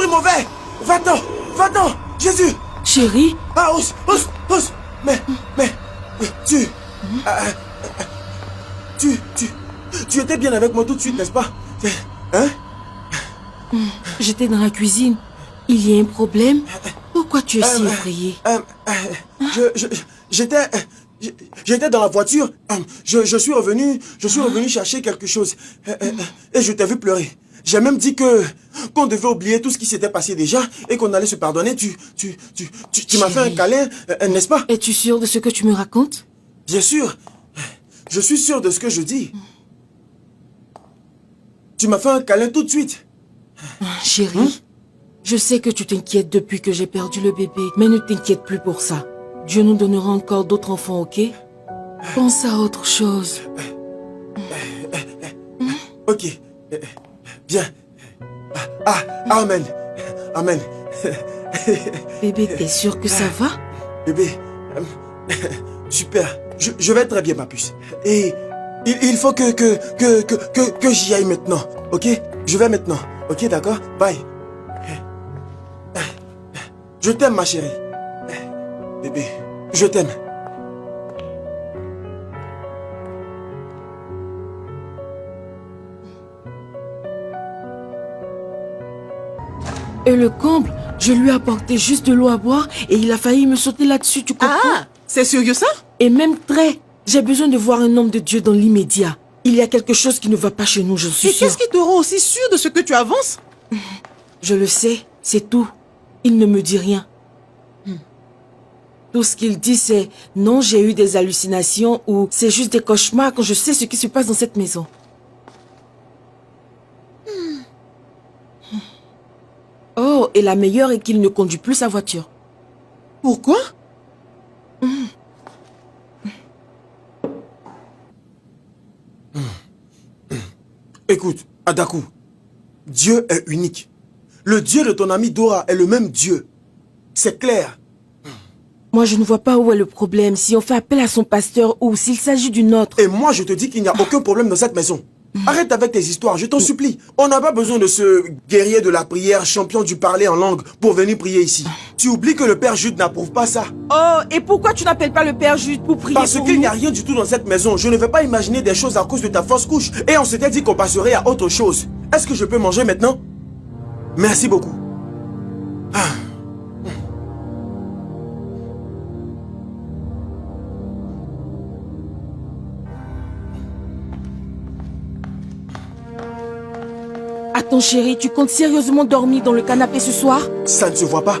esprit mauvais! Va-t'en! Va-t'en! Jésus! Chérie? Ah, ose! Mais, tu étais bien avec moi tout de suite, n'est-ce pas? Hein? J'étais dans la cuisine. Il y a un problème? Pourquoi tu es si effrayé? J'étais dans la voiture. Je suis revenu chercher quelque chose. Et je t'ai vu pleurer. J'ai même dit qu'on devait oublier tout ce qui s'était passé déjà et qu'on allait se pardonner. Tu m'as fait un câlin, n'est-ce pas? Es-tu sûr de ce que tu me racontes? Bien sûr. Je suis sûr de ce que je dis. Tu m'as fait un câlin tout de suite. Chérie, je sais que tu t'inquiètes depuis que j'ai perdu le bébé, mais ne t'inquiète plus pour ça. Dieu nous donnera encore d'autres enfants, ok? Pense à autre chose. Ok. Bien. Amen. Amen. Bébé, t'es sûr que ça va? Bébé, super. Je vais très bien, ma puce. Et il faut que j'y aille maintenant. Ok? Je vais maintenant. Ok, d'accord? Bye. Je t'aime, ma chérie. Bébé, je t'aime. Et le comble, je lui ai apporté juste de l'eau à boire et il a failli me sauter là-dessus, tu comprends? Ah, c'est sérieux ça? Et même très, j'ai besoin de voir un homme de Dieu dans l'immédiat. Il y a quelque chose qui ne va pas chez nous, j'en suis Et sûre. qu'est-ce qui te rend aussi sûr de ce que tu avances? Je le sais, c'est tout. Il ne me dit rien. Tout ce qu'il dit, c'est « Non, j'ai eu des hallucinations » ou « C'est juste des cauchemars quand je sais ce qui se passe dans cette maison. » Oh, et la meilleure est qu'il ne conduit plus sa voiture. Pourquoi? Écoute, Adaku, Dieu est unique. Le Dieu de ton ami Dora est le même Dieu. C'est clair. Moi, je ne vois pas où est le problème, si on fait appel à son pasteur ou s'il s'agit d'une autre. Et moi, je te dis qu'il n'y a aucun problème dans cette maison. Arrête avec tes histoires, je t'en supplie. On n'a pas besoin de ce guerrier de la prière, champion du parler en langue, pour venir prier ici. Tu oublies que le Père Jude n'approuve pas ça. Oh, et pourquoi tu n'appelles pas le Père Jude pour prier Parce pour qu'il nous? n'y a rien du tout dans cette maison. Je ne vais pas imaginer des choses à cause de ta fausse couche. Et on s'était dit qu'on passerait à autre chose. Est-ce que je peux manger maintenant? Merci beaucoup. Attends chérie, tu comptes sérieusement dormir dans le canapé ce soir? Ça ne se voit pas.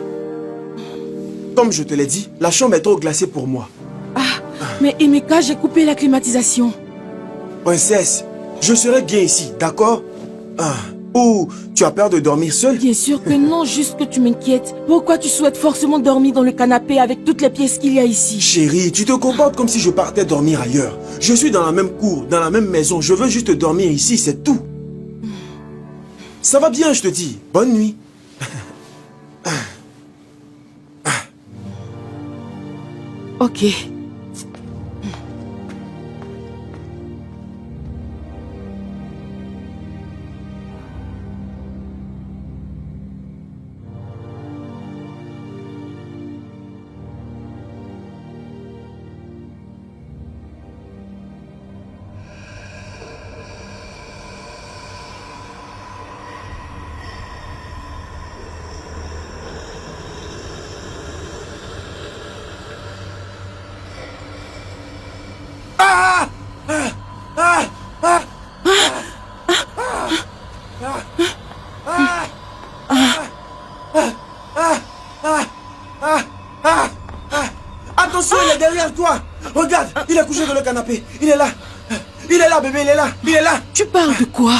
Comme je te l'ai dit, la chambre est trop glacée pour moi. Mais Emeka, j'ai coupé la climatisation. Princesse, je serai bien ici, d'accord? Ou tu as peur de dormir seule? Bien sûr que non, juste que tu m'inquiètes. Pourquoi tu souhaites forcément dormir dans le canapé avec toutes les pièces qu'il y a ici? Chérie, tu te comportes comme si je partais dormir ailleurs. Je suis dans la même cour, dans la même maison. Je veux juste dormir ici, c'est tout. Ça va bien, je te dis. Bonne nuit. Ok. Attention, il est derrière toi. Regarde, il est couché dans le canapé. Il est là. Il est là, bébé, il est là. Il est là. Tu parles de quoi?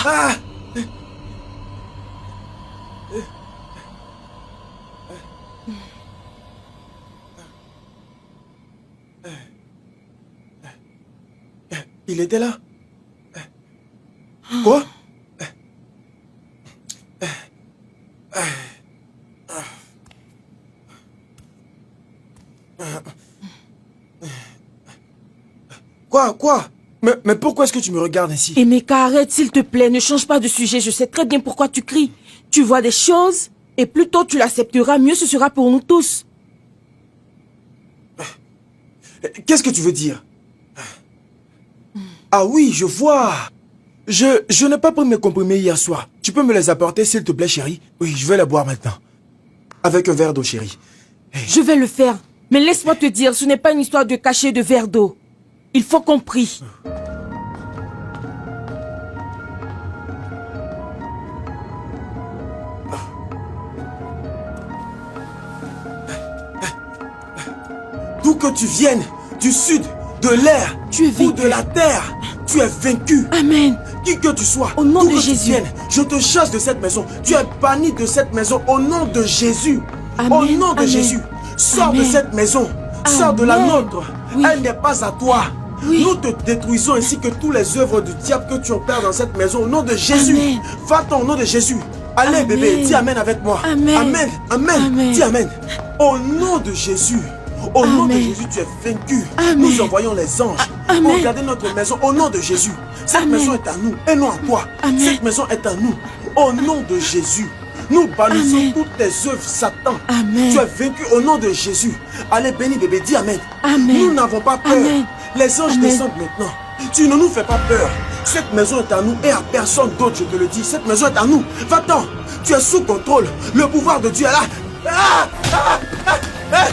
Il était là. Quoi? Quoi? Mais pourquoi est-ce que tu me regardes ainsi? Emeka, arrête s'il te plaît, ne change pas de sujet, je sais très bien pourquoi tu cries. Tu vois des choses Et plus tôt tu l'accepteras, mieux ce sera pour nous tous. Qu'est-ce que tu veux dire? Ah oui, je vois. Je n'ai pas pris mes comprimés hier soir. Tu peux me les apporter, s'il te plaît, chérie? Oui, je vais les boire maintenant. Avec un verre d'eau, chérie. Je vais le faire. Mais laisse-moi te dire, ce n'est pas une histoire de cachet de verre d'eau. Il faut qu'on prie. D'où que tu viennes, du sud, de l'air Tu es ou vaincu. de la terre, tu es vaincu. Amen. Qui que tu sois, Au nom d'où de que tu Jésus. viennes, je te chasse de cette maison. Tu es banni de cette maison au nom de Jésus. Amen, Au nom de amen. Jésus. Sors de Amen. cette maison. Sors de la Amen. nôtre. Oui. Elle n'est pas à toi. Oui. Nous te détruisons ainsi que tous les œuvres du diable que tu opères dans cette maison au nom de Jésus. Amen. Va-t'en au nom de Jésus. Allez Amen. bébé, dis Amen avec moi. Amen. Amen. Amen. Amen. Dis Amen. Au nom de Jésus. Au nom de Amen. Jésus, tu es vaincu. Amen. Nous envoyons les anges Amen. pour garder notre maison au nom de Jésus. Cette Amen. maison est à nous et non à toi. Amen. Cette maison est à nous. Au nom de Jésus. Nous bannissons Amen. toutes tes œuvres, Satan. Amen. Tu es vaincu au nom de Jésus. Allez, béni bébé, dis Amen. Amen. Nous n'avons pas peur. Amen. Les anges Amen. descendent maintenant. Tu ne nous fais pas peur. Cette maison est à nous et à personne d'autre, je te le dis. Cette maison est à nous. Va-t'en. Tu es sous contrôle. Le pouvoir de Dieu est là. Ah, ah, ah, ah.